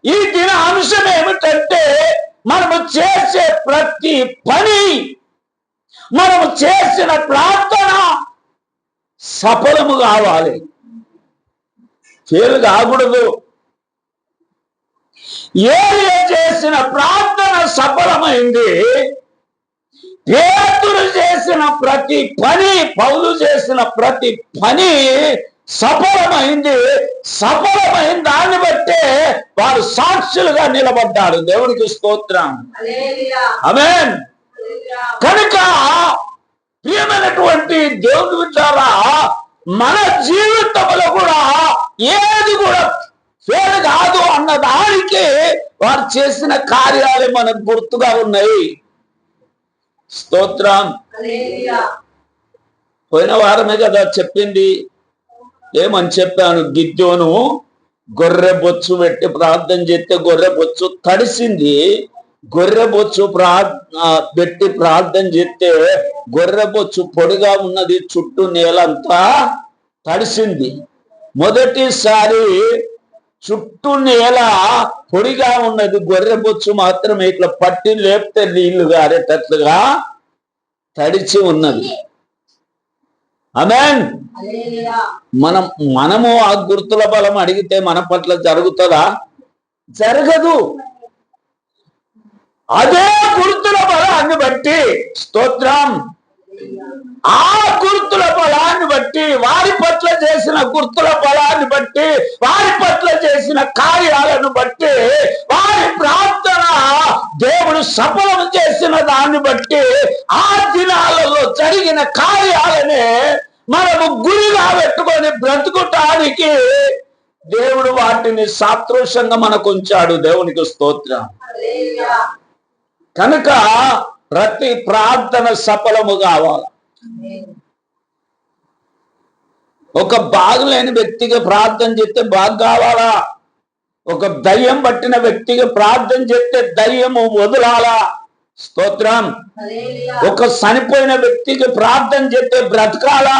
ఈ దిన అంశం ఏమిటంటే మనము చేసే ప్రతి పని, మనము చేసిన ప్రార్థన సఫలము కావాలి, ఫెయిల్ కాకూడదు. ఏలియా చేసిన ప్రార్థన సఫలమైంది. పేతురు చేసిన ప్రతి పని, పౌలు చేసిన ప్రతి పని సఫలమైంది. సఫలమైన దాన్ని బట్టే వారు సాక్షులుగా నిలబడ్డారు. దేవునికి స్తోత్రం. ఆమేన్. కనుక ప్రియమైనటువంటి దేవుని బిడ్డలారా, మన జీవితంలో కూడా ఏది కూడా ఫెయిల్ కాదు అన్న దానికి వారు చేసిన కార్యాలు మనకు గుర్తుగా ఉన్నాయి. స్తోత్రం. పోయిన వారమే కదా చెప్పింది. ఏమని చెప్పాను? గిద్యోను గొర్రె బొచ్చు పెట్టి ప్రార్థన చేస్తే గొర్రె బొచ్చు తడిసింది. గొర్రె బొచ్చు పెట్టి ప్రార్థన చేస్తే గొర్రె బొచ్చు పొడిగా ఉన్నది, చుట్టూ నేలంతా తడిసింది. మొదటిసారి చుట్టూ నేల పొడిగా ఉన్నది, గొర్రె బొచ్చు మాత్రమే ఇట్లా పట్టి లేపితే నీళ్లు గారేటట్లుగా తడిచి ఉన్నది. ఆమేన్. మనము ఆ గుర్తుల బలం అడిగితే మన పట్ల జరుగుతుందా? జరగదు. అదే గుర్తుల బలాన్ని బట్టి, స్తోత్రం, ఆ గుర్తుల బలాన్ని బట్టి, వారి పట్ల చేసిన గుర్తుల బలాన్ని బట్టి, వారి పట్ల చేసిన కార్యాలను బట్టి, వారి ప్రార్థన దేవుడు సఫలం చేసిన దాన్ని బట్టి, ఆ దినాలలో జరిగిన కార్యాలనే మనము గురిగా పెట్టుకొని బ్రతుకుటానికి దేవుడు వాటిని సాదృశ్యంగా మనకు ఉంచాడు. దేవునికి స్తోత్రం. కనుక ప్రతి ప్రార్థన సఫలము కావాలి. ఒక బాగులేని వ్యక్తిగా ప్రార్థన చేస్తే బాగు కావాలా? ఒక దయ్యం పట్టిన వ్యక్తిగా ప్రార్థన చేస్తే దయ్యము వదలాలా? స్తోత్రం. ఒక చనిపోయిన వ్యక్తికి ప్రార్థన చేస్తే బ్రతకాలా?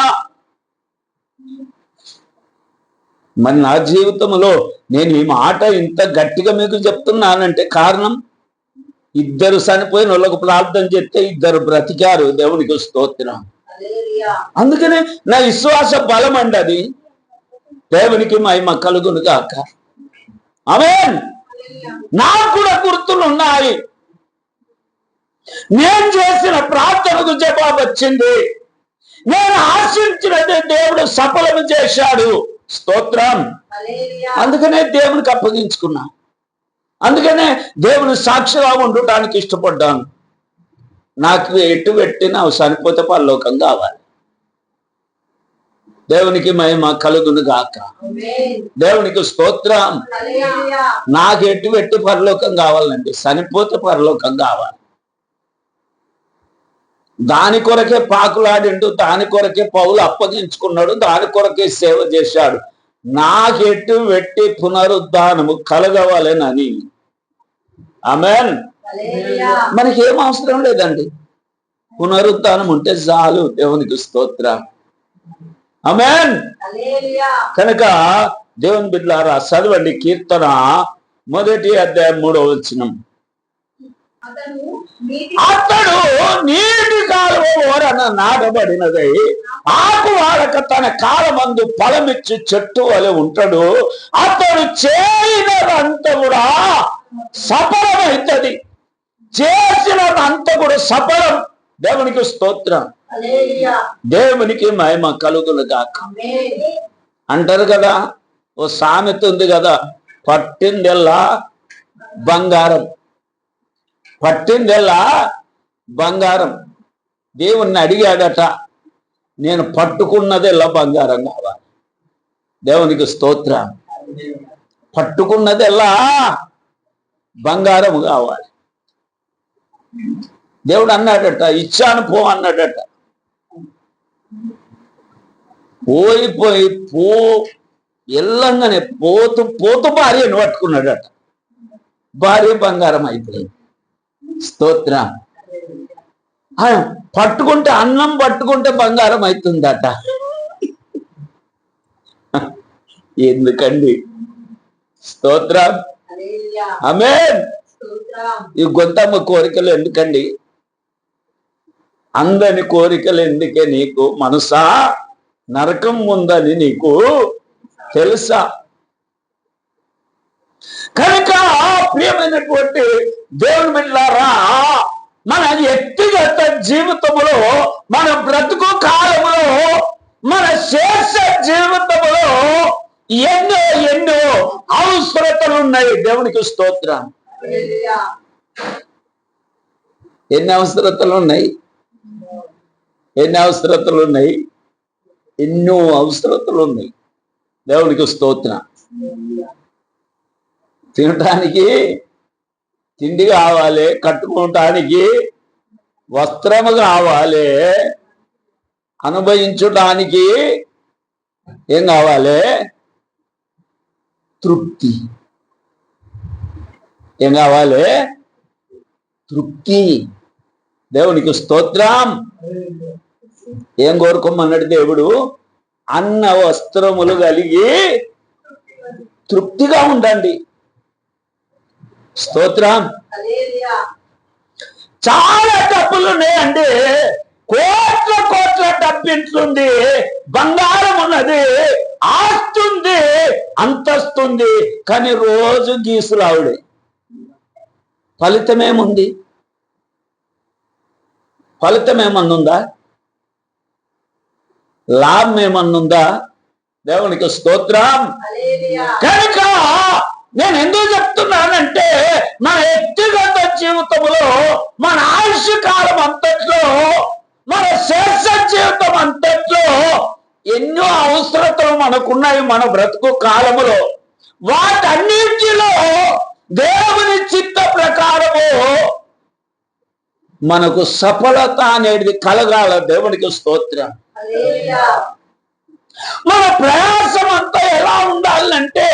మరి నా జీవితంలో నేను ఈ మాట ఇంత గట్టిగా మీకు చెప్తున్నానంటే కారణం, ఇద్దరు చనిపోయిన వాళ్ళకు ప్రార్థన చేస్తే ఇద్దరు బ్రతికారు. దేవునికి స్తోత్రం. అందుకనే నా విశ్వాస బలం అండి అది. దేవునికి మహిమ కలుగును గాక. ఆమేన్. నాకు కూడా గుర్తులు ఉన్నాయి. నేను చేసిన ప్రార్థనకు జవాబు వచ్చింది. నేను ఆశించినట్టు దేవుడు సఫలం చేశాడు. స్తోత్రం. అందుకనే దేవునికి అప్పగించుకున్నా. అందుకనే దేవుని సాక్షిగా ఉండటానికి ఇష్టపడ్డాను. నాకు ఎటు పెట్టినా చనిపోతే పరలోకం కావాలి. దేవునికి మహిమ కలుగును గాక. దేవునికి స్తోత్రం. నాకు ఎటు పెట్టి పరలోకం కావాలండి, చనిపోతే పరలోకం కావాలి. దాని కొరకే పాకులాడిండు, దాని కొరకే పౌలు అప్పగించుకున్నాడు, దాని కొరకే సేవ చేశాడు. నాకెట్టు పెట్టి పునరుద్ధానము కలగవాలని. ఆమేన్. మనకి ఏం అవసరం లేదండి, పునరుద్ధానం ఉంటే చాలు. దేవునికి స్తోత్రం. ఆమేన్. కనుక దేవుని బిడ్డలారా, చదవండి కీర్తన 1వ అధ్యాయం 3వ వచనం. అతడు నీటి కాలువ ఓరన నాటబడినదై ఆకు వాడక తన కాలమందు ఫలమిచ్చి చెట్టు వలె ఉంటాడు. అతడు చేయనదంతా కూడా సఫలమైతుంది. చేసినదంతా కూడా సఫలం. దేవునికి స్తోత్రం. దేవునికి మహిమ కలుగును గాక. అంటారు కదా, ఓ సామెత ఉంది కదా, పట్టిందెల్లా బంగారం, పట్టిందెల్లా బంగారం. దేవుణ్ణి అడిగాడట, నేను పట్టుకున్నదెల్లా బంగారం కావాలి. దేవునికి స్తోత్రం. పట్టుకున్నదెల్లా బంగారం కావాలి. దేవుడు అన్నాడట, ఇచ్చాను పో అన్నాడట. పోయి ఎల్లంగానే పోతూ భార్యను పట్టుకున్నాడట. భార్య బంగారం అయిపోయింది. స్తోత్రం. పట్టుకుంటే అన్నం పట్టుకుంటే బంగారం అవుతుందట. ఎందుకండి? స్తోత్రం. ఆమేన్. ఈ గొంతమ్మ కోరికలు ఎందుకండి? అందని కోరికలు ఎందుకే నీకు? మనసా నరకం ఉందని నీకు తెలుసా? కనుక ప్రియమైనటువంటి దేవుని బిడ్డలారా, మన వ్యక్తిగత జీవితంలో, మన బ్రతుకు కాలంలో, మన శేష జీవితంలో ఎన్నో ఎన్నో అవసరతలు ఉన్నాయి. దేవునికి స్తోత్రం. ఎన్ని అవసరతలు ఉన్నాయి? ఎన్ని అవసరతలు ఉన్నాయి? ఎన్నో అవసరతలు ఉన్నాయి. దేవునికి స్తోత్రం. తినటానికి తిండి కావాలి, కట్టుకోవటానికి వస్త్రము కావాలి, అనుభవించటానికి ఏం కావాలి? తృప్తి. ఏం కావాలి? తృప్తి. దేవునికి స్తోత్రం. ఏం కోరుకోమన్నాడు దేవుడు? అన్న వస్త్రములు కలిగి తృప్తిగా ఉండండి. స్తోత్రం. చాలా డబ్బులు ఉన్నాయండి, కోట్ల కోట్ల డబ్బింట్లుంది, బంగారం ఉన్నది, ఆస్తుంది, అంతస్తుంది, కానీ రోజు గీసులావుడే. ఫలితమేముంది? ఫలితం ఏమన్నుందా? లాభం ఏమన్నుందా? దేవునికి స్తోత్రం. కనుక నేను ఎందుకు చెప్తున్నానంటే, మన వ్యక్తిగత జీవితంలో, మన ఆయుష్ కాలం అంతట్లో, మన శేష జీవితం అంతట్లో ఎన్నో అవసరతలు మనకున్నాయి. మన బ్రతుకు కాలములో వాటన్నిటిలో దేవుని చిత్త ప్రకారము మనకు సఫలత అనేది కలగాల. దేవునికి స్తోత్రం. మన ప్రయాసం అంతా ఎలా ఉండాలంటే,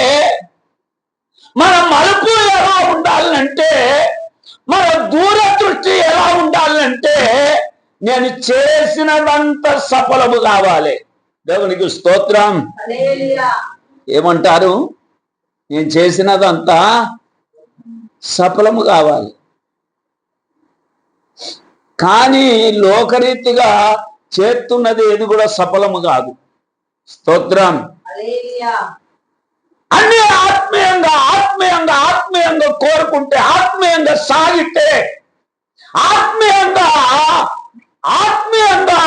మన మలుపు ఎలా ఉండాలంటే, మన దూరదృష్టి ఎలా ఉండాలంటే, నేను చేసినదంతా సఫలము కావాలి. దేవునికి స్తోత్రం. ఏమంటారు? నేను చేసినదంతా సఫలము కావాలి. కానీ లోకరీతిగా చేస్తున్నది ఏది కూడా సఫలము కాదు. స్తోత్రం. అన్ని ఆత్మీయంగా ఆత్మీయంగా ఆత్మీయంగా కోరుకుంటే, ఆత్మీయంగా సాగితే, ఆత్మీయంగా ఆత్మీయంగా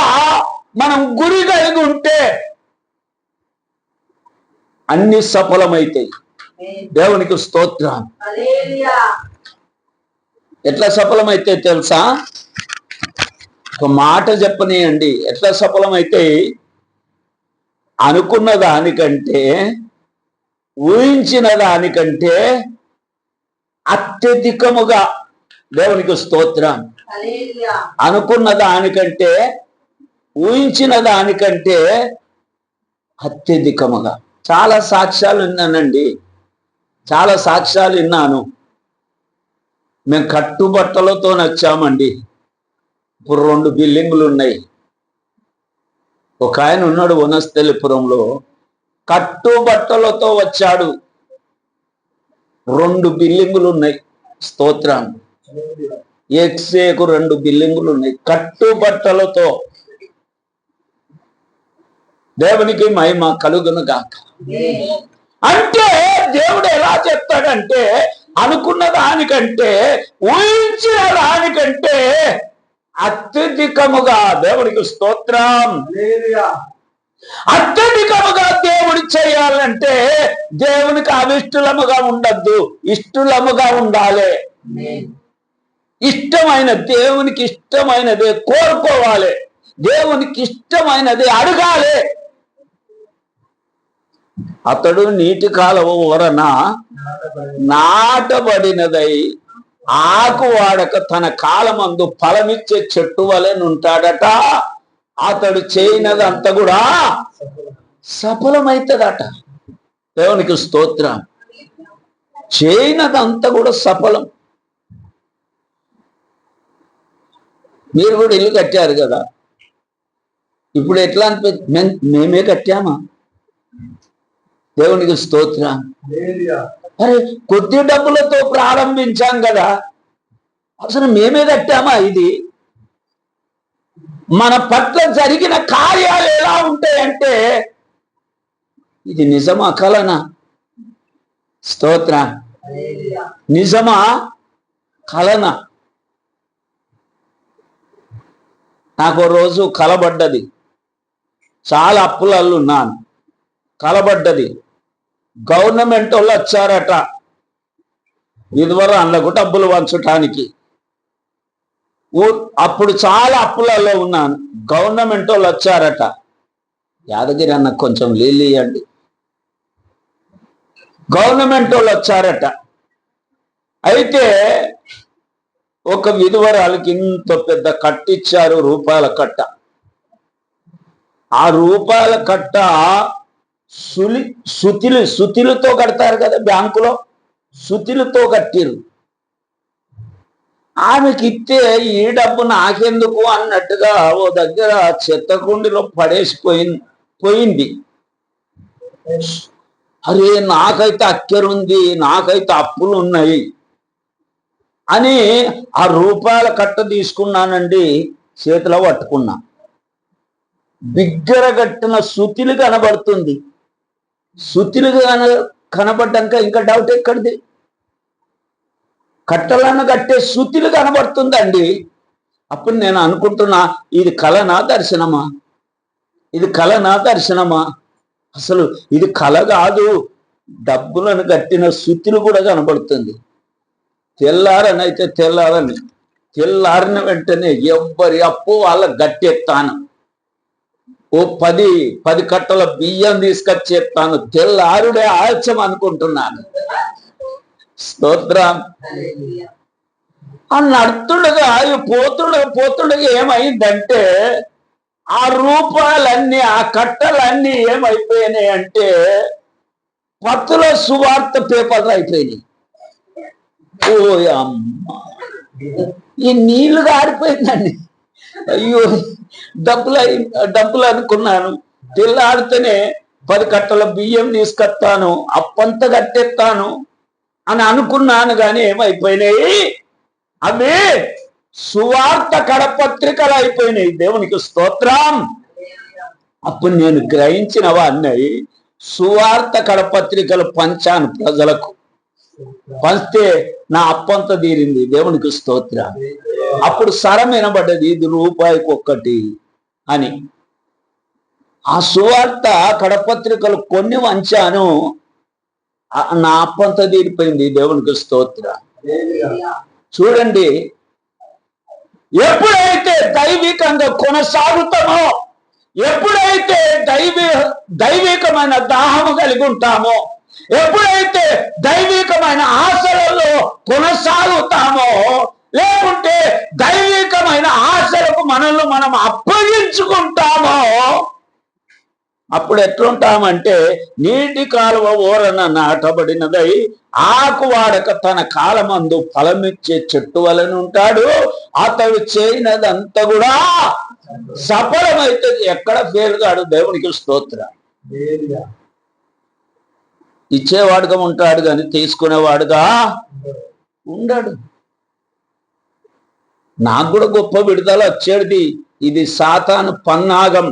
మనం గురి కలిగి ఉంటే అన్ని సఫలమైతాయి. దేవునికి స్తోత్రం. ఎట్లా సఫలమైతే తెలుసా? ఒక మాట చెప్పనీయండి. ఎట్లా సఫలమైతే? అనుకున్న దానికంటే, ఊహించిన దానికంటే అత్యధికముగా. దేవునికి స్తోత్రం. అనుకున్న దానికంటే, ఊహించిన దానికంటే అత్యధికముగా. చాలా సాక్ష్యాలు విన్నానండి, చాలా సాక్ష్యాలు విన్నాను. మేము కట్టుబట్టలతో వచ్చామండి. ఇప్పుడు 2 బిల్డింగులు ఉన్నాయి. ఒక ఆయన ఉన్నాడు వనస్థలిపురంలో, కట్టుబట్టలతో వచ్చాడు. 2 బిల్డింగులు ఉన్నాయి. స్తోత్రం. ఎక్సేకు 2 బిల్డింగులు ఉన్నాయి కట్టుబట్టలతో. దేవునికి మహిమ కలుగును గాక. అంటే దేవుడు ఎలా చెప్తాడంటే, అనుకున్న దానికంటే, ఊహించిన దానికంటే అత్యధికముగా. దేవునికి స్తోత్రం. అత్యధికముగా దేవుడు చేయాలంటే దేవునికి అవిష్టులముగా ఉండద్దు, ఇష్టలముగా ఉండాలి. ఇష్టమైన దేవునికి ఇష్టమైనదే కోరుకోవాలి, దేవునికి ఇష్టమైనదే అడగాలి. అతడు నీటి కాలువ ఓరన నాటబడినదై ఆకు వాడక తన కాలమందు ఫలమిచ్చే చెట్టు వలె ఉంటాడట. అతడు చేయనదంతా కూడా సఫలమైతుందట. దేవునికి స్తోత్రం. చేయనదంతా కూడా సఫలం. మీరు కూడా ఇల్లు కట్టారు కదా, ఇప్పుడు ఎట్లా మేమే కట్టామా? దేవునికి స్తోత్రం. అరే కొద్ది డబ్బులతో ప్రారంభించాం కదా, అసలు మేమే కట్టామా? ఇది మన పట్ల జరిగిన కార్యాలు ఎలా ఉంటాయంటే, ఇది నిజమా కలనా? స్తోత్ర. నిజమా కలనా? నాకు రోజు కలబడ్డది, చాలా అప్పులలో ఉన్నాను, కలబడ్డది. గవర్నమెంట్ వాళ్ళు వచ్చారట విధవరాళ్లకు డబ్బులు పంచటానికి. అప్పుడు చాలా అప్పులలో ఉన్నాను, గవర్నమెంట్ వాళ్ళు వచ్చారట. యాదగిరి అన్న కొంచెం నీళ్ళు ఇవ్వండి. గవర్నమెంట్ వాళ్ళు వచ్చారట. అయితే ఒక విధవరాలకి ఇంత పెద్ద కట్టిచ్చారు, రూపాయల కట్ట. ఆ రూపాయల కట్ట సుతిలతో కడతారు కదా బ్యాంకులో, సుతిలతో కట్టిరు. ఆమెకి ఇస్తే ఈ డబ్బు నాకెందుకు అన్నట్టుగా ఓ దగ్గర చెత్తకుండిలో పోయింది. అరే నాకైతే అక్కరుంది, నాకైతే అప్పులు ఉన్నాయి అని ఆ రూపాయల కట్ట తీసుకున్నానండి, చేతిలో పట్టుకున్నా. బిగ్గర కట్టిన సుతిలు కనబడుతుంది. సుతిలు కనబడ్డాక ఇంకా డౌట్ ఎక్కడిది? కట్టలను కట్టే సుతిలు కనబడుతుందండి. అప్పుడు నేను అనుకుంటున్నా, ఇది కలనా దర్శనమా? ఇది కలనా దర్శనమా? అసలు ఇది కల కాదు, డబ్బులను కట్టిన సుతిలు కూడా కనబడుతుంది. తెల్లారనైతే తెల్లారిన వెంటనే ఎవ్వరి అప్పు వాళ్ళ గట్టెత్తాను. ఓ 10 కట్టల బియ్యం తీసుకొచ్చేస్తాను, తెల్లారుడే ఆలస్యం అనుకుంటున్నాను. స్తోత్రం. నడుతుండగా పోతుండగా ఏమైందంటే, ఆ రూపాయలన్నీ, ఆ కట్టలన్నీ ఏమైపోయినాయి అంటే పత్తుల సువార్త పేపర్లు అయిపోయినాయి. ఓ అమ్మ, ఈ నీళ్లు గారిపోయిందండి. అయ్యో డబ్బులు అనుకున్నాను. తెల్లాడితేనే 10 కట్టల బియ్యం తీసుకొస్తాను, అప్పంతా కట్టేస్తాను అని అనుకున్నాను. కానీ ఏమైపోయినాయి? అవి సువార్త కడపత్రికలు అయిపోయినాయి. దేవునికి స్తోత్రం. అప్పుడు నేను గ్రహించిన వాడిని, సువార్త కడపత్రికలు పంచాను ప్రజలకు. పంచితే నా అప్పంతా తీరింది. దేవునికి స్తోత్రం. అప్పుడు సరం వినబడ్డది, ఇది రూపాయికి 1 అని. ఆ సువార్త కడపత్రికలు కొన్ని వంచాను, నా అప్పంతా తీరిపోయింది. దేవునికి స్తోత్రం. చూడండి, ఎప్పుడైతే దైవికంగా కొనసాగుతామో, ఎప్పుడైతే దైవికమైన దాహము కలిగి ఉంటామో, ఎప్పుడైతే దైవికమైన ఆశలలో కొనసాగుతామో, లేకుంటే దైవికమైన ఆశలకు మనల్ని మనం అప్పగించుకుంటామో, అప్పుడు ఎట్లుంటామంటే నీటి కాలువ ఓరన నాటబడినదై ఆకు వాడక తన కాలమందు ఫలమిచ్చే చెట్టు వలన ఉంటాడు. అతడు చేయనదంతా కూడా సఫలమైతే ఎక్కడ ఫెయిల్ కాడు. దేవునికి స్తోత్రం. ఇచ్చేవాడుగా ఉంటాడు కానీ తీసుకునేవాడుగా ఉండడు. నాకు కూడా గొప్ప విడుదల వచ్చేది. ఇది సాతాను పన్నాగం.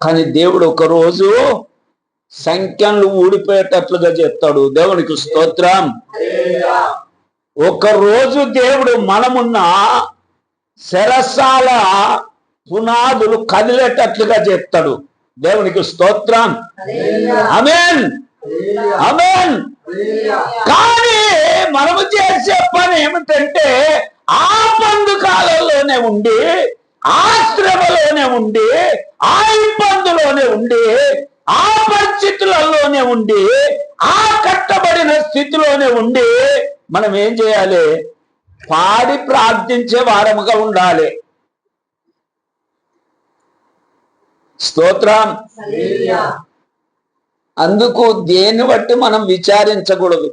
కానీ దేవుడు ఒకరోజు సంఖ్యలు ఊడిపోయేటట్లుగా చెప్తాడు. దేవునికి స్తోత్రం. ఒకరోజు దేవుడు మనమున్న శరసాల పునాదులు కదిలేటట్లుగా చెప్తాడు. దేవునికి స్తోత్రం. ఆమేన్, ఆమేన్. కానీ మనము చేసే పని ఏమిటంటే, ఆ బంధుకాలంలోనే ఉండి, ఆ శ్రమలోనే ఉండి, ఆ ఇబ్బందులోనే ఉండి, ఆ పరిస్థితులలోనే ఉండి, ఆ కట్టబడిన స్థితిలోనే ఉండి మనం ఏం చేయాలి? పాడి ప్రార్థించే వారముగా ఉండాలి. స్తోత్రం. అందుకు దేన్ని బట్టి మనం విచారించకూడదు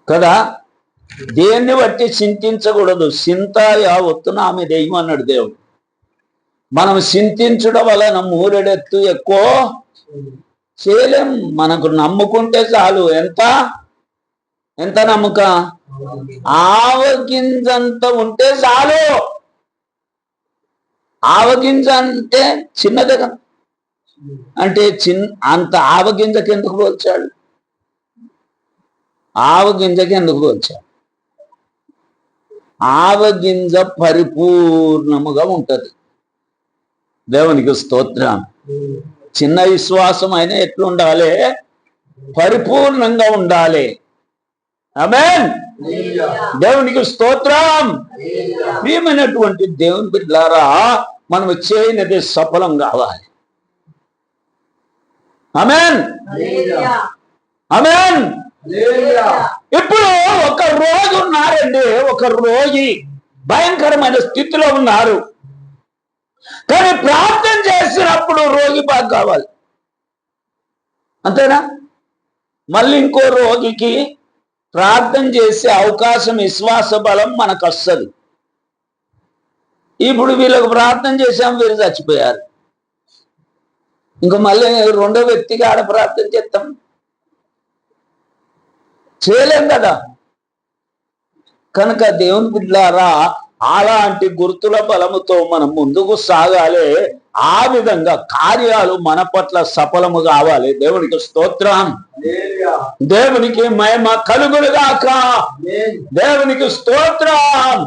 కదా, దేన్ని బట్టి చింతించకూడదు. చింతాయా ఒత్తున ఆమె దెయ్యం అన్నాడు దేవుడు. మనం చింతించడం వలన మూరెడెత్తు ఎక్కువ చేయలేం. మనకు నమ్ముకుంటే చాలు. ఎంత ఎంత నమ్మక? ఆవగింజంత ఉంటే చాలు. ఆవగింజ అంటే చిన్నదే కదా. అంటే అంత ఆవగింజకి ఎందుకు పోల్చాడు? ఆవగింజకి ఎందుకు పోల్చాడు? ఆవగింజ పరిపూర్ణముగా ఉంటది. దేవునికి స్తోత్రం. చిన్న విశ్వాసం అయినా ఎట్లుండాలి? పరిపూర్ణంగా ఉండాలి. ఆమేన్. దేవునికి స్తోత్రం. ప్రియమైనటువంటి దేవుని బిడ్డలారా, మనం చేయనిది సఫలం కావాలి. ఆమేన్, ఆమేన్. ఇప్పుడు ఒక రోగి ఉన్నారండి. ఒక రోగి భయంకరమైన స్థితిలో ఉన్నారు. కానీ ప్రార్థన చేసినప్పుడు రోగి బాగా కావాలి, అంతేనా? మళ్ళీ ఇంకో రోగికి ప్రార్థన చేసే అవకాశం, విశ్వాస బలం మనకు వస్తుంది. ఇప్పుడు వీళ్ళకు ప్రార్థన చేసాం, వీరు చచ్చిపోయారు. ఇంకా మళ్ళీ రెండో వ్యక్తికి ఆడ ప్రార్థన చేస్తాం, చేయలేం కదా. కనుక దేవుని బిడ్డలారా, అలాంటి గుర్తుల బలముతో మనం ముందుకు సాగాలి. ఆ విధంగా కార్యాలు మన పట్ల సఫలము కావాలి. దేవునికి స్తోత్రం. దేవునికి మహిమ కలుగునుగాక. దేవునికి స్తోత్రం.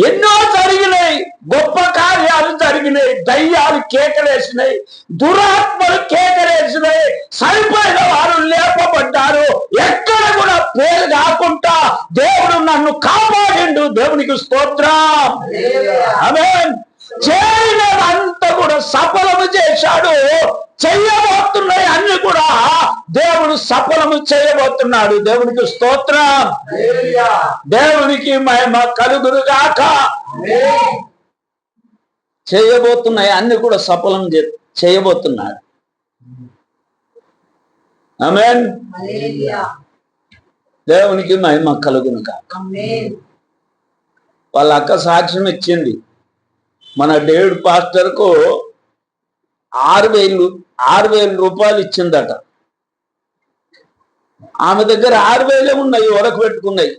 ఎన్నో జరిగినాయి, గొప్ప కార్యాలు జరిగినాయి. దయ్యాలు కేకలేసినాయి, దురాత్మలు కేకలేసినాయి, చనిపోయిన వారు లేపబడ్డారు. ఎక్కడ కూడా పేరు కాకుండా దేవుడు నన్ను కాపాడిండు. దేవునికి స్తోత్రం. ఆమేన్. చేయలేదంతా కూడా సఫలము చేశాడు. చెయ్యబోతున్నాయి అన్ని కూడా దేవుడు సఫలము చేయబోతున్నాడు. దేవునికి స్తోత్రం. దేవునికి మహిమ కలుగునుగాక. చేయబోతున్నాయి అన్ని కూడా సఫలం చేయబోతున్నాడు. ఆమేన్. దేవునికి మహిమ కలుగునుగాక. వాళ్ళ అక్క సాక్ష్యం ఇచ్చింది. మన డేవిడ్ పాస్టర్ కు 6,000 రూపాయలు ఇచ్చిందట. ఆమె దగ్గర 6,000 ఉన్నాయి, వరకు పెట్టుకున్నాయి.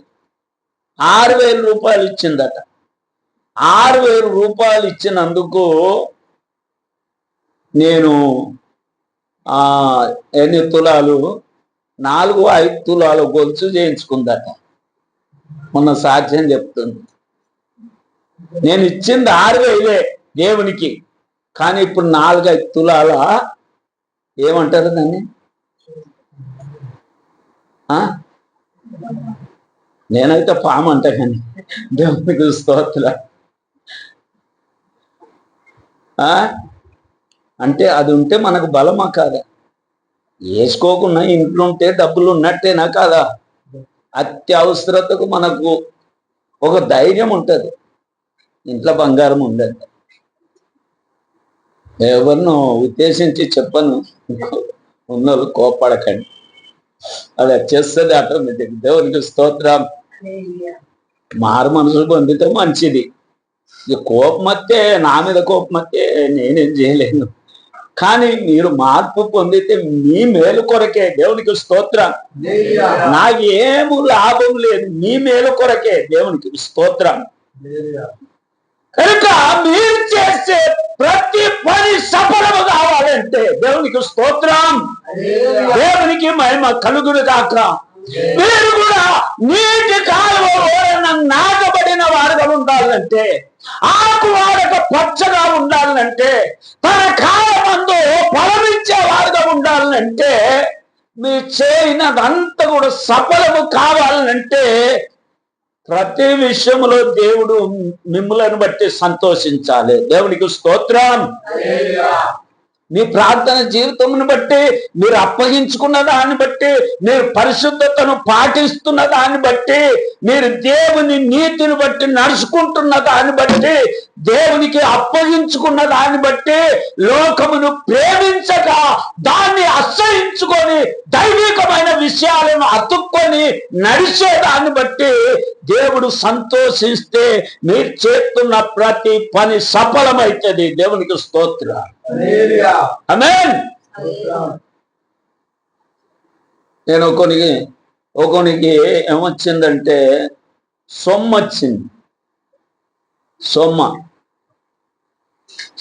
6,000 రూపాయలు ఇచ్చిందట. 6,000 రూపాయలు ఇచ్చినందుకు నేను ఎన్ని తులాలు, 4-5 తులాలు గొలుసు చేయించుకుందట. మొన్న సాక్ష్యం చెప్తుంది. నేను ఇచ్చింది 6,000 దేవునికి, కానీ ఇప్పుడు 4-5 తులాల ఏమంటారు దాన్ని? నేనైతే పాము అంట, కానీ దేవునికి స్తోత్రం. అంటే అది ఉంటే మనకు బలమా కాదా? వేసుకోకుండా ఇంట్లో ఉంటే డబ్బులు ఉన్నట్టేనా కాదా? అత్యవసరతకు మనకు ఒక ధైర్యం ఉంటుంది. ఇంట్లో బంగారం ఉండదు. ఎవరినో ఉద్దేశించి చెప్పను, ఉన్నోళ్ళు కోపడకండి, అది వచ్చేస్తుంది ఆటోమేటిక్. దేవునికి స్తోత్రం. మారు మనసులు పొందితే మంచిది. కోపం వస్తే, నా మీద కోపం వస్తే నేనేం చేయలేను. కానీ మీరు మార్పు పొందితే మీ మేలు కొరకే. దేవునికి స్తోత్రం. నాకు ఏమి లాభం లేదు, మీ మేలు కొరకే. దేవునికి స్తోత్రం. కనుక మీరు చేసే ప్రతి పని సఫలము కావాలంటే దేవునికి స్తోత్రం. దేవునికి మహిమ కలుగునుగాక. మీరు కూడా నీటి కాలువ ఓరన నాటబడిన వారుగా ఉండాలంటే, ఆకు వాడక పచ్చగా ఉండాలంటే, తన కాలమందు ఫలమిచ్చే వారుగా ఉండాలంటే, మీరు చేయనదంతా కూడా సఫలము కావాలంటే, ప్రతి విషయంలో దేవుడు మిమ్మల్ని బట్టి సంతోషించాలి. దేవునికి స్తోత్రం. మీ ప్రార్థన జీవితంను బట్టి, మీరు అప్పగించుకున్న దాన్ని బట్టి, మీరు పరిశుద్ధతను పాటిస్తున్న దాన్ని బట్టి, మీరు దేవుని నీతిని బట్టి నడుచుకుంటున్న దాన్ని బట్టి దేవునికి అప్పగించుకున్న దాన్ని బట్టి లోకమును ప్రేమించక దాన్ని అసహించుకొని దైవికమైన విషయాలను అతుక్కొని నడిచే దాన్ని బట్టి దేవుడు సంతోషిస్తే మీరు చేస్తున్న ప్రతి పని సఫలమైతుంది. దేవునికి స్తోత్రం. ఆమేన్. నేను ఒకనికి ఏమొచ్చిందంటే సొమ్ము వచ్చింది.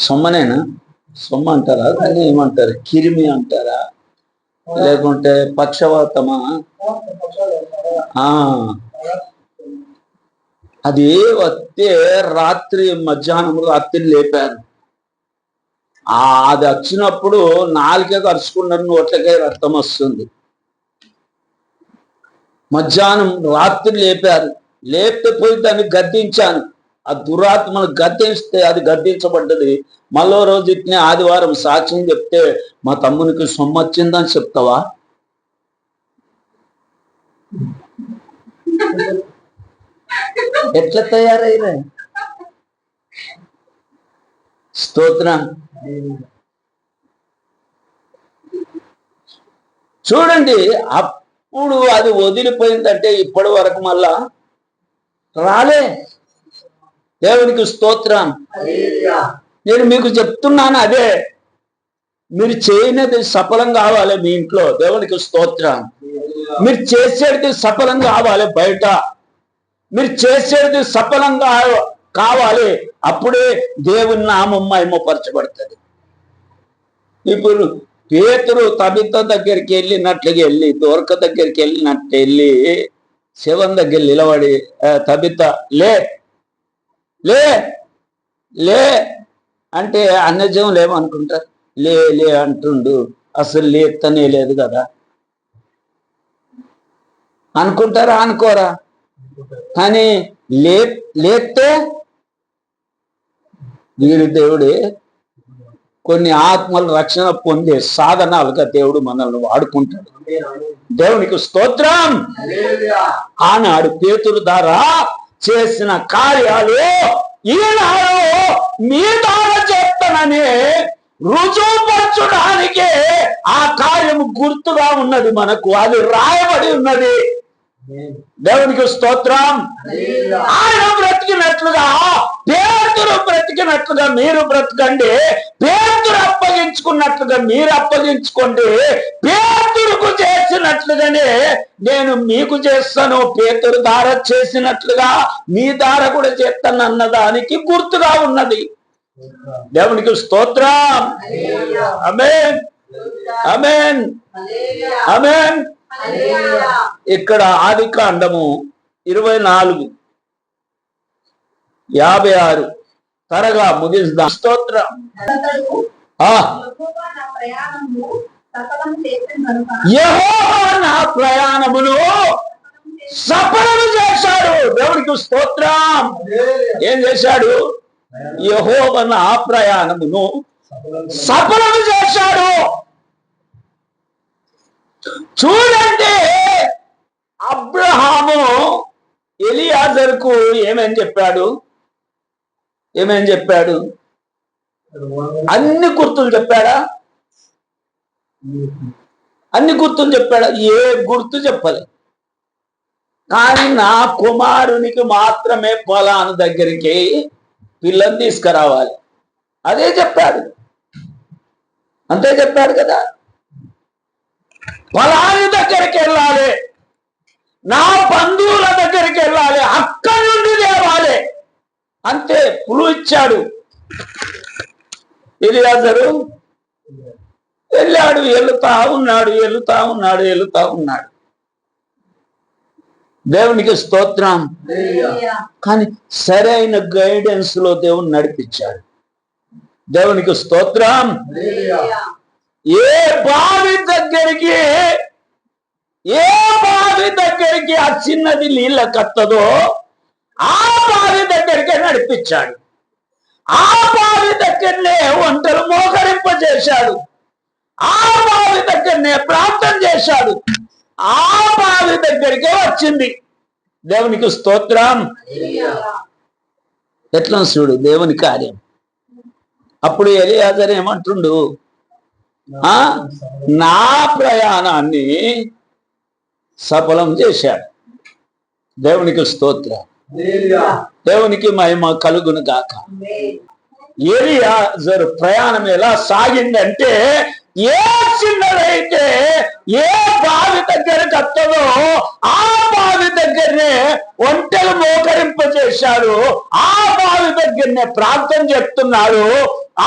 సొమ్మనేనా? సొమ్మ అంటారా? దాన్ని ఏమంటారు? కిరిమి అంటారా? లేకుంటే పక్షవాతమా? అది వస్తే మధ్యాహ్నం రాత్రి లేపారు. అది వచ్చినప్పుడు నాలుకే కరుచుకున్నారు, నోట్లకే రక్తం వస్తుంది. మధ్యాహ్నం రాత్రి లేపారు. లేపితే పోయి దాన్ని గద్దించాను. ఆ దురాత్మను గద్దిస్తే అది గద్దించబడ్డది. మళ్ళీ రోజు ఇట్నే ఆదివారం సాక్ష్యం చెప్తే మా తమ్మునికి సొమ్ము వచ్చిందని చెప్తావా? ఎట్లా తయారైనా? స్తోత్రం. చూడండి, అప్పుడు అది వదిలిపోయిందంటే ఇప్పటి వరకు మళ్ళా రాలే. దేవునికి స్తోత్రం. నేను మీకు చెప్తున్నాను అదే, మీరు చేయనిది సఫలం కావాలి మీ ఇంట్లో. దేవునికి స్తోత్రం. మీరు చేసేది సఫలం కావాలి బయట, మీరు చేసేది సఫలంగా కావాలి. అప్పుడే దేవుని నామం మహిమపరచబడుతుంది. ఇప్పుడు పేతురు తబిత దగ్గరికి వెళ్ళినట్లుగా వెళ్ళి, దోర్క దగ్గరికి వెళ్ళినట్టు వెళ్ళి శవం దగ్గర నిలబడి, తబిత లే లే లే అంటే అన్నజం లేమనుకుంటారు. లే లే అంటుండు, అసలు లేతనే లేదు కదా అనుకుంటారా? అనుకోరా? కానీ లేతే వీరు దేవుడే కొన్ని ఆత్మల రక్షణ పొందే సాధనాలుగా దేవుడు మనల్ని వాడుకుంటాడు. దేవునికి స్తోత్రం. ఆనాడు పేతురు ద్వారా చేసిన కార్యాలు ఈనాడు మీ ద్వారా చేస్తానని రుజువుపరచడానికి ఆ కార్యము గుర్తుగా ఉన్నది. మనకు అది రాయబడి ఉన్నది. దేవునికి స్తోత్రం. ఆయన బ్రతికినట్లుగా పేతురు బ్రతికినట్లుగా మీరు బ్రతకండి. పేతురు అప్పగించుకున్నట్లుగా మీరు అప్పగించుకోండి. పేతురుకు చేసినట్లుగానే నేను మీకు చేస్తాను. పేతురు ద్వారా చేసినట్లుగా మీ ద్వారా కూడా చేస్తాను అన్నదానికి గుర్తుగా ఉన్నది. దేవునికి స్తోత్రం. ఆమేన్, ఆమేన్, ఆమేన్. ఇక్కడ ఆదికాండము 24:56 త్వరగా ముగిస్తా. స్తోత్రం. యెహోవా నా ప్రయాణమును సఫలము చేశాడు. దేవునికి స్తోత్రం. ఏం చేశాడు? యెహోవా నా ప్రయాణమును సఫలము చేశాడు. చూడండి, అబ్రహాము ఎలియాజరుకు ఏమని చెప్పాడు? అన్ని గుర్తులు చెప్పాడా? అన్ని గుర్తులు చెప్పాడా? ఏ గుర్తు చెప్పలే. కానీ నా కుమారునికి మాత్రమే పొలాను దగ్గరికి పిల్లని తీసుకురావాలి, అదే చెప్పాడు. అంతే చెప్పాడు కదా. పొలాని దగ్గరికి వెళ్ళాలి, నా బంధువుల దగ్గరికి వెళ్ళాలి, అక్కడి నుండి తేవాలి, అంతే. పులు ఇచ్చాడు. ఎలియాజరు వెళ్ళాడు, వెళుతా ఉన్నాడు. దేవునికి స్తోత్రం. కానీ సరైన గైడెన్స్ లో దేవుని నడిపించాడు. దేవునికి స్తోత్రం. ఏ బావి దగ్గరికి ఆ చిన్నది నీళ్ళ కత్తదో ఆ బావి దగ్గరికి నడిపించాడు. ఆ బావి దగ్గరనే వంటలు మోకరింపజేశాడు. ఆ బావి దగ్గరనే ప్రార్థన చేశాడు. ఆ బావి దగ్గరికే వచ్చింది. దేవునికి స్తోత్రం. ఎట్లా చూడు దేవుని కార్యం. అప్పుడు ఎలియాజరు ఏమంటుండు, నా ప్రయాణాన్ని సఫలం చేశాడు. దేవునికి స్తోత్రం, దేవునికి మహిమ కలుగును గాక. ఎలియాజరు ప్రయాణం ఎలా సాగిందంటే, ఏ చిన్నదైతే ఏ బావి దగ్గరకు వస్తుందో ఆ బావి దగ్గరనే ఒంటెలు మోకరింపజేశాడు, ఆ బావి దగ్గరనే ప్రార్థన చెప్తున్నాడు,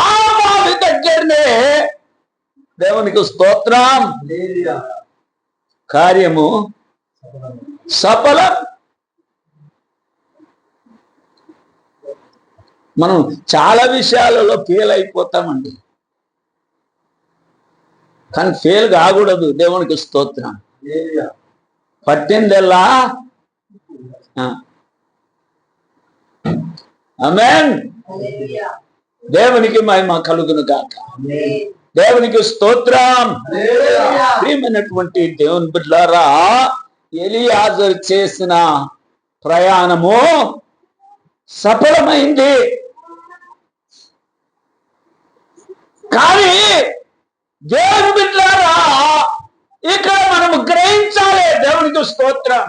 ఆ బావి దగ్గరనే దేవునికి స్తోత్రం కార్యము సఫలం. మనం చాలా విషయాలలో ఫెయిల్ అయిపోతామండి, కానీ ఫెయిల్ కాకూడదు. దేవునికి స్తోత్రం. పట్టిందెల్లా ఆమేన్. దేవునికి మహిమ కలుగును గాక. దేవునికి స్తోత్రం. ప్రియమైనటువంటి దేవుని బిడ్డలారా, ఎలియాజరు చేసిన ప్రయాణము సఫలమైంది. కానీ దేవుని బిడ్డలారా, ఇక్కడ మనము గ్రహించాలి. దేవునికి స్తోత్రం.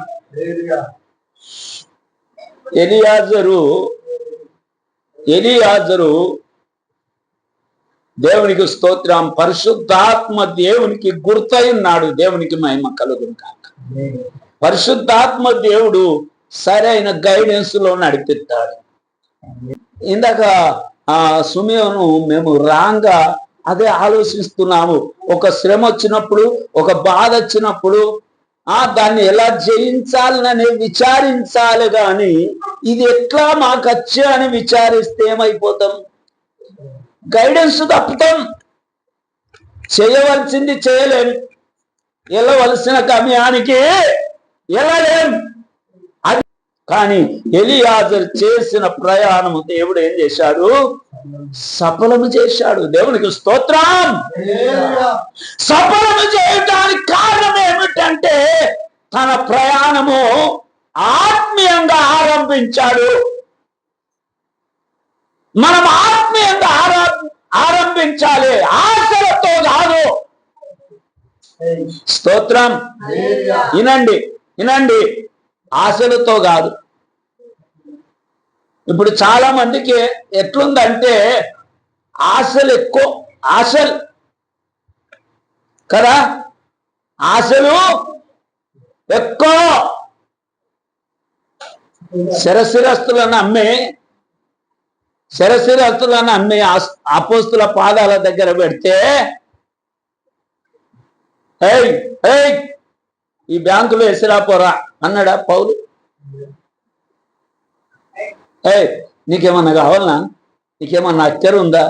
ఎలియాజరు దేవునికి స్తోత్రం, పరిశుద్ధాత్మ దేవునికి గుర్తై ఉన్నాడు. దేవునికి మహిమ కలుగును కాక. పరిశుద్ధాత్మ దేవుడు సరైన గైడెన్స్ లో నడిపిస్తాడు. ఇందాక సుమేను మేము రాంగా అదే ఆలోచిస్తున్నాము. ఒక శ్రమ వచ్చినప్పుడు, ఒక బాధ వచ్చినప్పుడు దాన్ని ఎలా జయించాలని విచారించాలి, కానీ ఇది ఎట్లా మాకు వచ్చా అని విచారిస్తే ఏమైపోతాం? గైడెన్స్ తప్పుతాం. చేయవలసింది చేయలేం, వెళ్ళవలసిన గమ్యానికి వెళ్ళలేం. అది కానీ ఎలియాజరు చేసిన ప్రయాణము దేవుడు ఏం చేశాడు? సఫలము చేశాడు. దేవునికి స్తోత్రం. సఫలము చేయడానికి కారణం ఏమిటంటే, తన ప్రయాణము ఆత్మీయంగా ఆరంభించాడు. మనం ఆత్మీయంగా ఆరంభించాలి, ఆశలతో కాదు. స్తోత్రం. వినండి, ఆశలతో కాదు. ఇప్పుడు చాలా మందికి ఎట్లుందంటే ఆశలు ఎక్కువ, ఆశలు కదా, ఆశలు ఎక్కువ. శిరస్సులను అమ్మి అపోస్తుల పాదాల దగ్గర పెడితే, ఈ బ్యాంకులో వేసిరాపోరా అన్నాడా పౌలు? నీకేమన్నా కావాలనా? నీకేమన్నా అచ్చరు ఉందా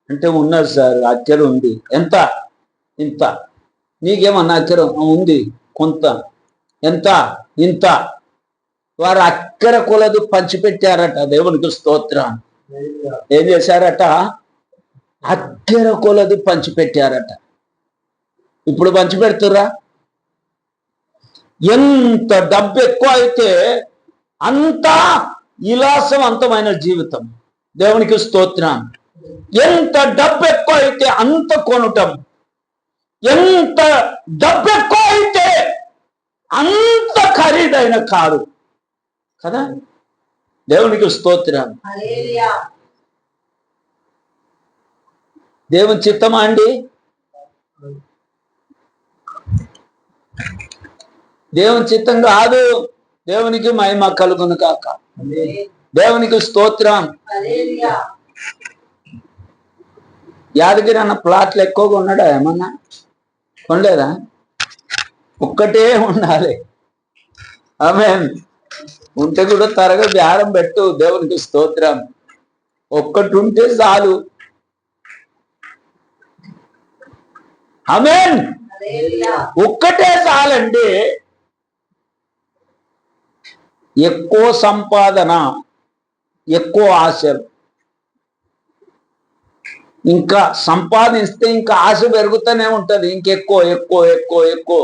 అంటే, ఉన్నది సార్, అచ్చరు ఉంది. ఎంత? ఇంత. నీకేమన్నా అచ్చరు ఉంది? కొంత. ఎంత? ఇంత. వారు అక్కర కొలది పంచిపెట్టారట. దేవునికి స్తోత్రం. ఏం చేశారట? అక్కర కొలది పంచిపెట్టారట. ఇప్పుడు పంచిపెడుతుర్రా? ఎంత డబ్బు ఎక్కువ అయితే అంత విలాసవంతమైన జీవితం. దేవునికి స్తోత్రం. ఎంత డబ్బు ఎక్కువ అయితే అంత కొనటం, ఎంత డబ్బు ఎక్కువ అయితే అంత ఖరీదైన కారు కదా. దేవునికి స్తోత్రం. దేవుని చిత్తమా అండి? దేవుని చిత్తం కాదు. దేవునికి మహిమ కలుగును కాక. దేవునికి స్తోత్రం. యాదగిరి అన్న ప్లాట్లు ఎక్కువగా ఉన్నాడా? ఏమన్నా కొనలేదా? ఒక్కటే ఉండాలి. ఆమేన్. ఉంటే కూడా త్వరగా బేరం పెట్టు. దేవునికి స్తోత్రం. ఒక్కటి ఉంటే చాలు. ఆమేన్. ఒక్కటే చాలండి. ఎక్కువ సంపాదన, ఎక్కువ ఆశలు. ఇంకా సంపాదిస్తే ఇంకా ఆశ పెరుగుతూనే ఉంటది. ఇంకెక్కువ ఎక్కువ ఎక్కువ ఎక్కువ.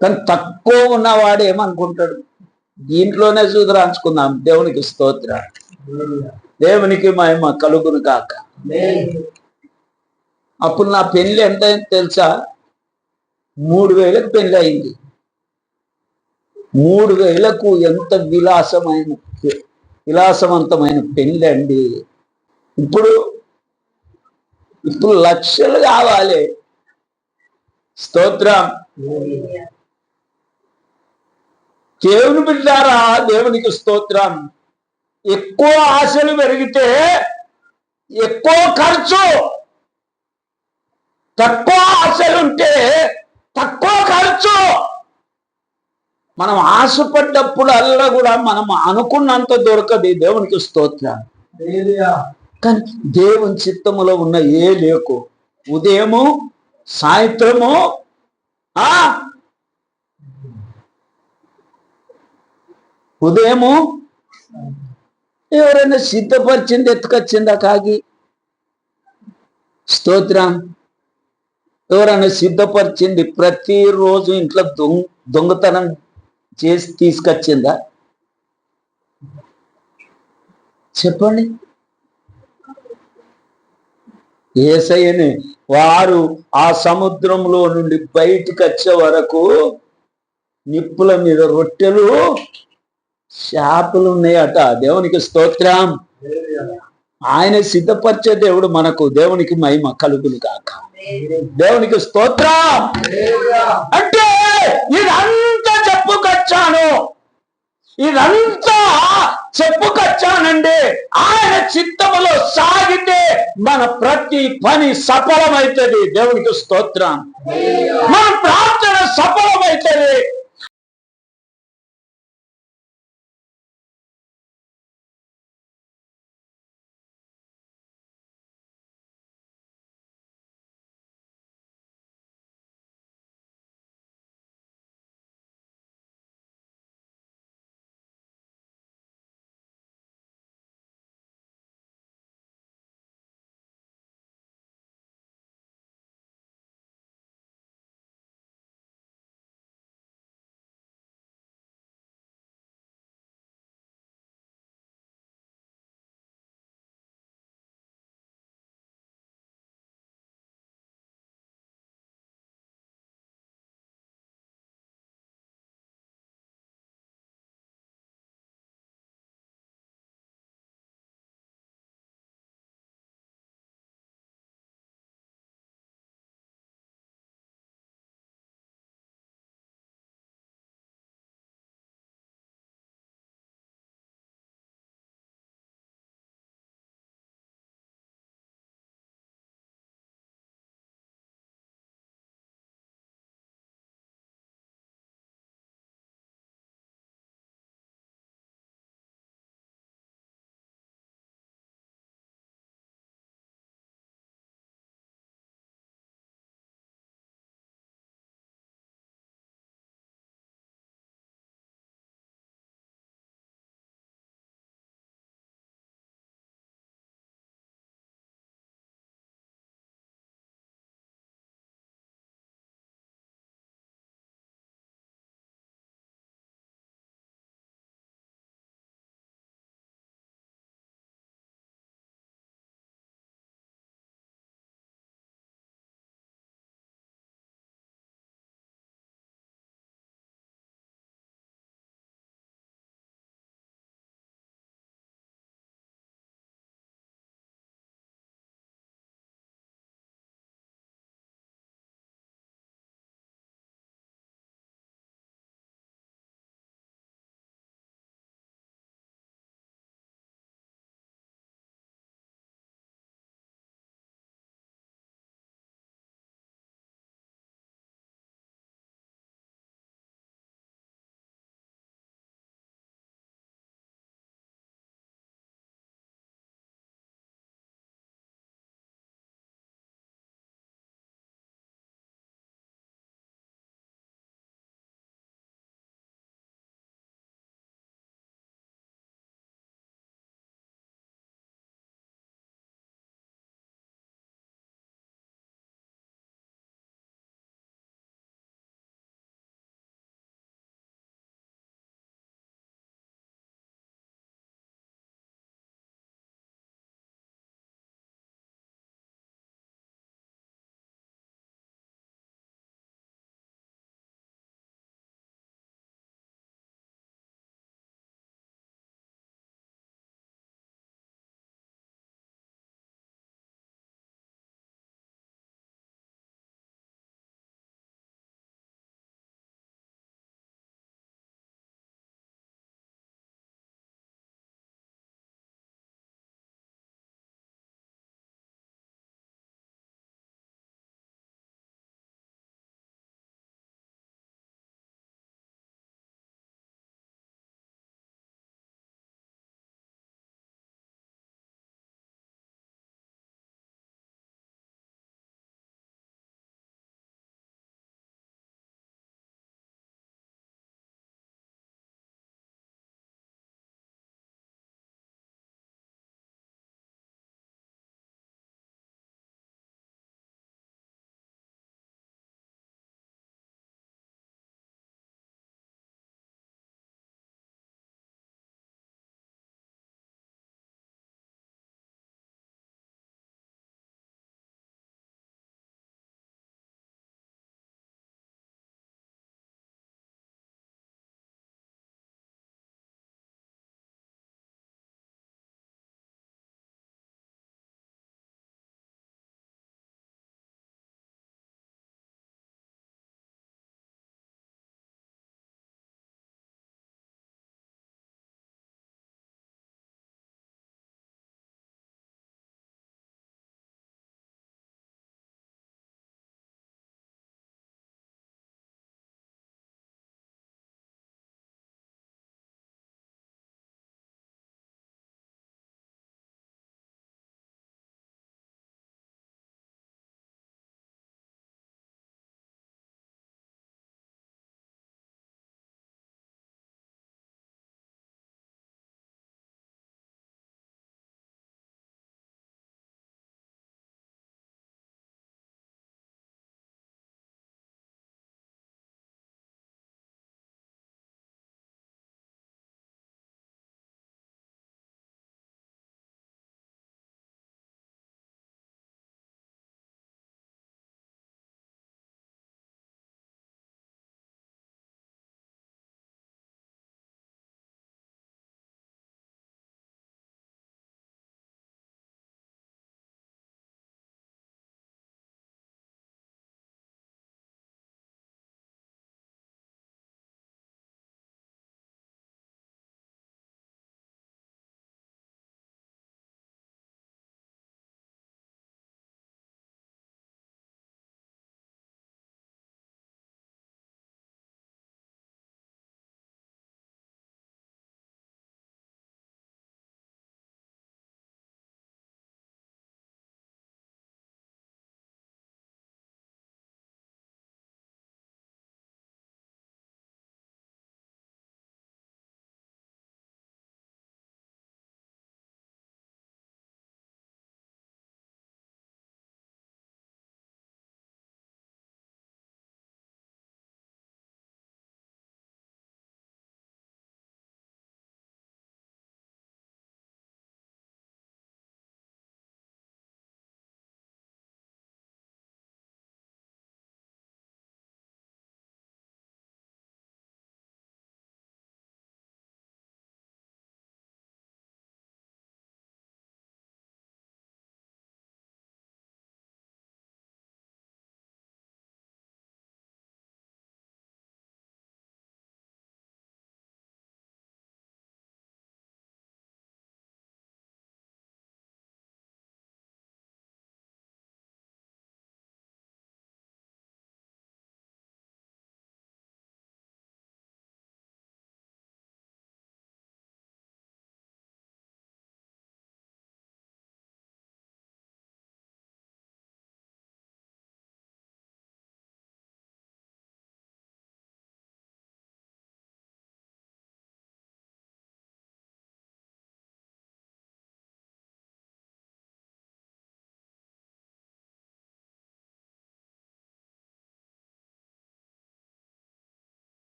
కానీ తక్కువ ఉన్నవాడు ఏమనుకుంటాడు? దీంట్లోనే సుధరాంచుకుందాం. దేవునికి స్తోత్ర, దేవునికి మహిమ కలుగును కాక. అప్పుడు నా పెళ్లి ఎంత అయింది తెలుసా? 3,000కు పెళ్లి అయింది. 3,000కు ఎంత విలాసవంతమైన పెళ్లి అండి. ఇప్పుడు లక్షలు కావాలి. స్తోత్రం. దేవుని బిడ్డారా, దేవునికి స్తోత్రం. ఎక్కువ ఆశలు పెరిగితే ఎక్కువ ఖర్చు, తక్కువ ఆశలుంటే తక్కువ ఖర్చు. మనం ఆశపడ్డప్పుడు అల్లా కూడా మనం అనుకున్నంత దొరకదు. దేవునికి స్తోత్రం. కానీ దేవుని చిత్తములో ఉన్న ఏ లేకు ఉదయము సాయంత్రము ఉదయము ఎవరైనా సిద్ధపరిచింది ఎత్తుకొచ్చిందా కాగి? స్తోత్రం. ఎవరైనా సిద్ధపరిచింది ప్రతిరోజు ఇంట్లో దొంగతనం చేసి తీసుకొచ్చిందా? చెప్పండి. యేసయ్యని వారు ఆ సముద్రంలో నుండి బయటికి వచ్చే వరకు నిప్పుల మీద రొట్టెలు చేపలు ఉన్నాయట. దేవునికి స్తోత్రం. ఆయన సిద్ధపరిచే దేవుడు మనకు. దేవునికి మహిమ కలుగును కాక. దేవునికి స్తోత్రం. అంటే ఇదంతా చెప్పుకొచ్చానండి. ఆయన చిత్తములో సాగితే మన ప్రతి పని సఫలమైతుంది. దేవునికి స్తోత్రం. మన ప్రార్థన సఫలమైతుంది.